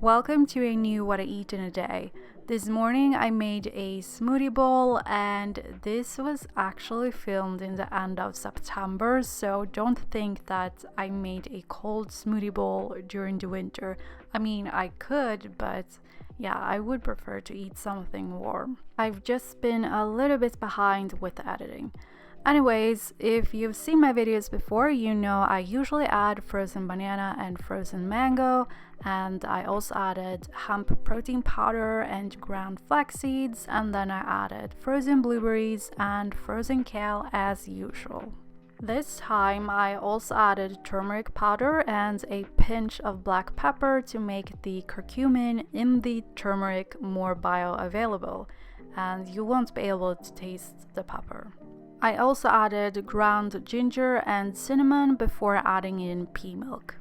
Welcome to a new What I Eat in a Day. This morning I made a smoothie bowl and this was actually filmed in the end of September, so don't think that I made a cold smoothie bowl during the winter. I mean, I could, but yeah, I would prefer to eat something warm. I've just been a little bit behind with the editing. Anyways, if you've seen my videos before, you know I usually add frozen banana and frozen mango, and I also added hemp protein powder and ground flax seeds, and then I added frozen blueberries and frozen kale as usual. This time I also added turmeric powder and a pinch of black pepper to make the curcumin in the turmeric more bioavailable, and you won't be able to taste the pepper. I also added ground ginger and cinnamon before adding in pea milk.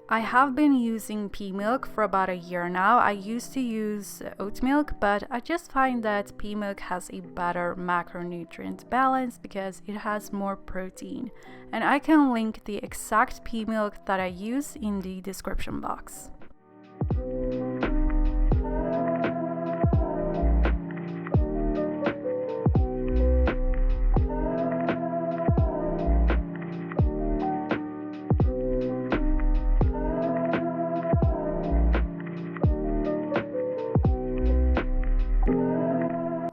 I have been using pea milk for about a year now. I used to use oat milk, but I just find that pea milk has a better macronutrient balance because it has more protein. And I can link the exact pea milk that I use in the description box.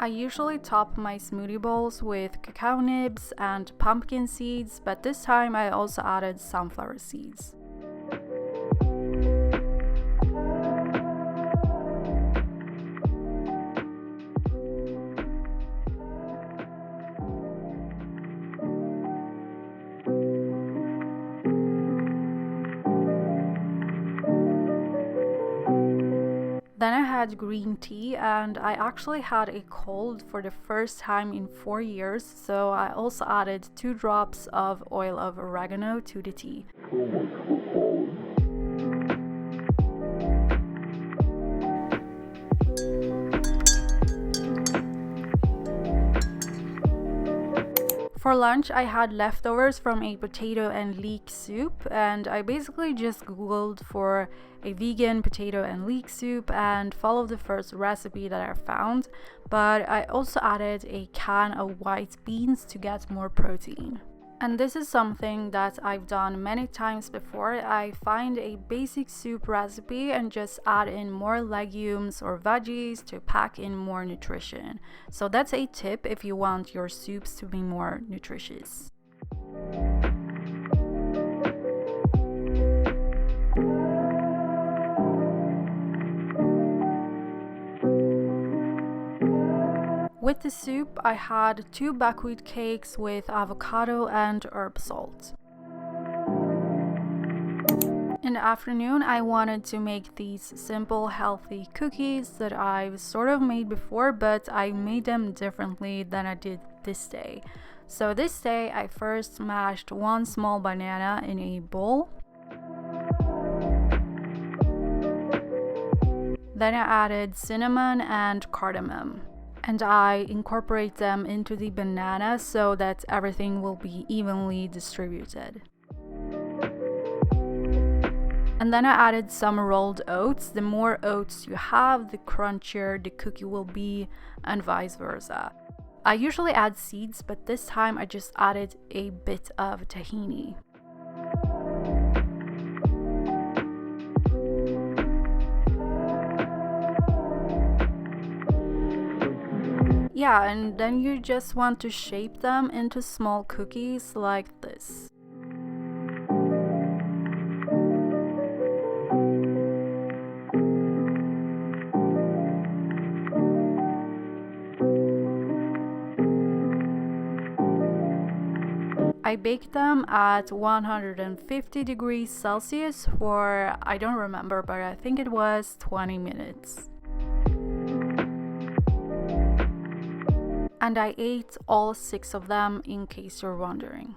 I usually top my smoothie bowls with cacao nibs and pumpkin seeds, but this time I also added sunflower seeds. Then I had green tea, and I actually had a cold for the first time in 4 years, so I also added 2 drops of oil of oregano to the tea. For lunch, I had leftovers from a potato and leek soup, and I basically just googled for a vegan potato and leek soup and followed the first recipe that I found, but I also added a can of white beans to get more protein. And this is something that I've done many times before. I find a basic soup recipe and just add in more legumes or veggies to pack in more nutrition. So that's a tip if you want your soups to be more nutritious. With the soup, I had 2 buckwheat cakes with avocado and herb salt. In the afternoon, I wanted to make these simple, healthy cookies that I've sort of made before, but I made them differently than I did this day. So this day, I first mashed 1 small banana in a bowl. Then I added cinnamon and cardamom. And I incorporate them into the banana so that everything will be evenly distributed. And then I added some rolled oats. The more oats you have, the crunchier the cookie will be, and vice versa. I usually add seeds, but this time I just added a bit of tahini. Yeah, and then you just want to shape them into small cookies like this. I baked them at 150 degrees Celsius for, I don't remember, but I think it was 20 minutes. And I ate all 6 of them, in case you're wondering.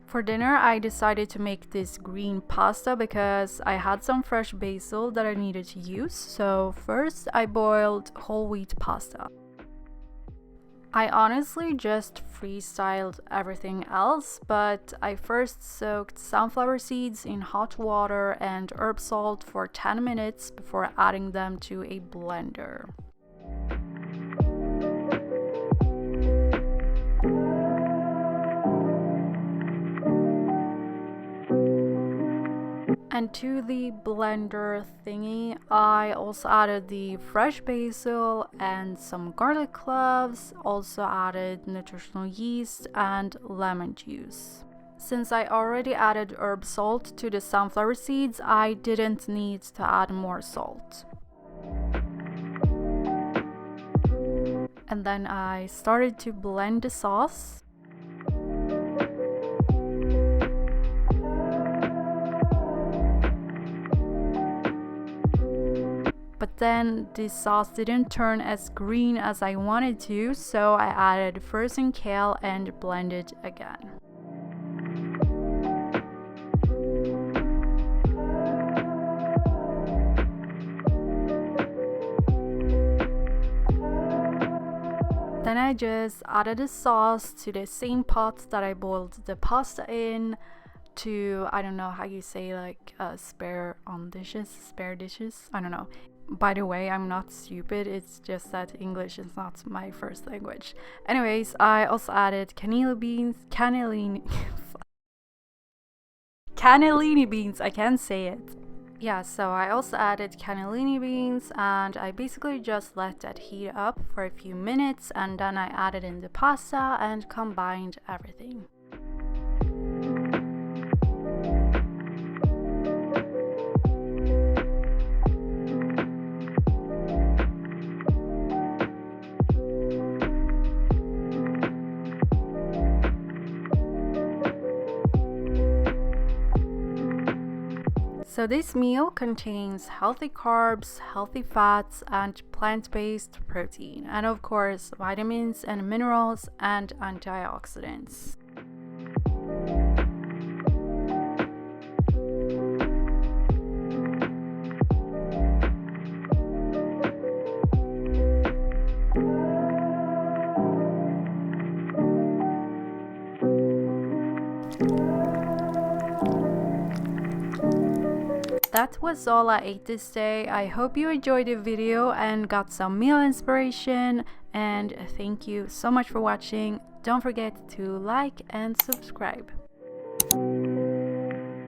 For dinner, I decided to make this green pasta because I had some fresh basil that I needed to use. So first, I boiled whole wheat pasta. I honestly just freestyled everything else, but I first soaked sunflower seeds in hot water and herb salt for 10 minutes before adding them to a blender. And to the blender thingy, I also added the fresh basil and some garlic cloves, also added nutritional yeast and lemon juice. Since I already added herb salt to the sunflower seeds, I didn't need to add more salt. And then I started to blend the sauce. But then the sauce didn't turn as green as I wanted to, so I added frozen kale and blended again. Then I just added the sauce to the same pot that I boiled the pasta in, to, I don't know how you say, like spare dishes, I don't know. By the way, I'm not stupid, it's just that English is not my first language. Anyways, I also added cannellini beans, I can't say it. Yeah, so I also added cannellini beans, and I basically just let that heat up for a few minutes, and then I added in the pasta and combined everything. So this meal contains healthy carbs, healthy fats, and plant-based protein, and of course vitamins and minerals and antioxidants. That was all I ate this day. I hope you enjoyed the video and got some meal inspiration, and thank you so much for watching. Don't forget to like and subscribe.